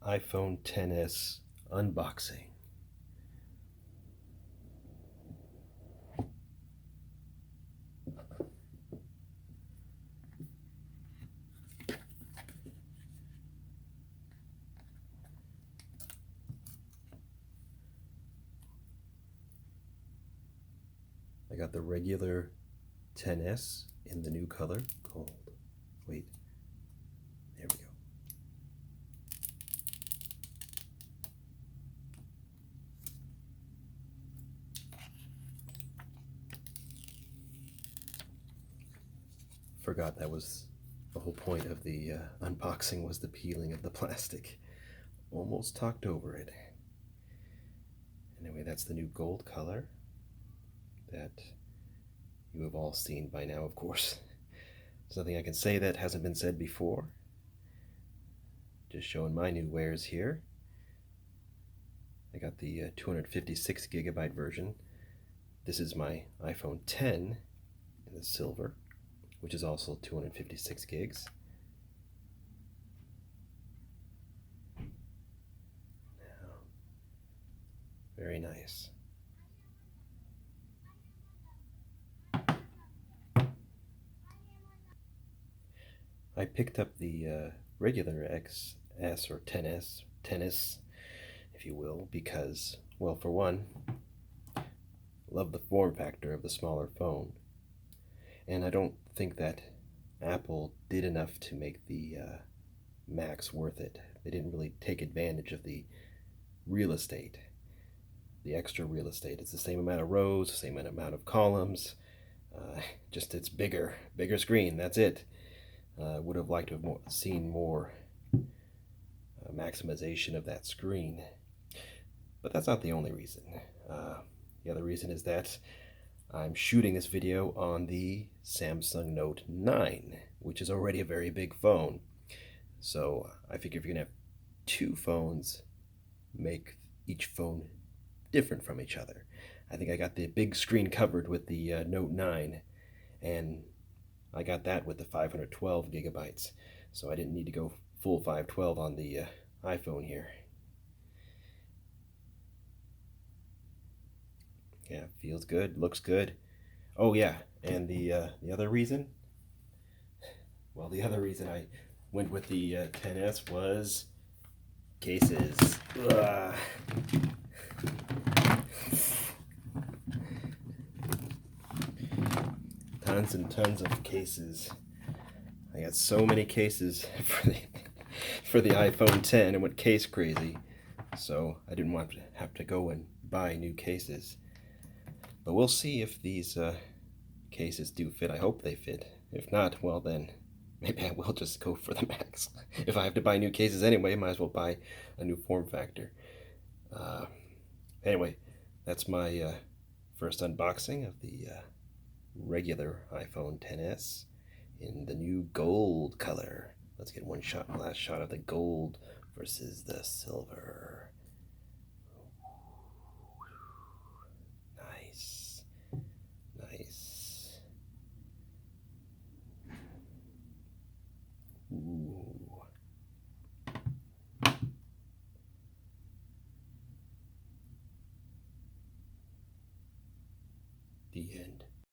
iPhone XS unboxing. I got the regular XS in the new color, gold. Wait, there we go. Forgot that was the whole point of the unboxing, was the peeling of the plastic. Almost talked over it. Anyway, that's the new gold color that you have all seen by now, of course. There's nothing I can say that hasn't been said before. Just showing my new wares here. I got the 256 gigabyte version. This is my iPhone X in the silver, which is also 256 gigs. Now, very nice. I picked up the regular XS or XS, if you will, because, well, for one, love the form factor of the smaller phone. And I don't think that Apple did enough to make the Macs worth it. They didn't really take advantage of the real estate, the extra real estate. It's the same amount of rows, the same amount of columns, just it's bigger screen, that's it. Would have liked to have seen more maximization of that screen. But that's not the only reason. The other reason is that I'm shooting this video on the Samsung Note 9, which is already a very big phone. So I figure if you're gonna have two phones, make each phone different from each other. I think I got the big screen covered with the Note 9, and I got that with the 512 gigabytes. So I didn't need to go full 512 on the iPhone here. Yeah, feels good, looks good. Oh yeah, and the other reason, well, the other reason I went with the XS was cases. Ugh. Tons and tons of cases. I got so many cases for the iPhone X. It went case crazy, so I didn't want to have to go and buy new cases. But we'll see if these cases do fit. I hope they fit. If not, well then, maybe I will just go for the Max. If I have to buy new cases anyway, might as well buy a new form factor. Anyway, that's my first unboxing of the regular iPhone XS in the new gold color. Let's get last shot of the gold versus the silver. Nice. Nice. Ooh. The end.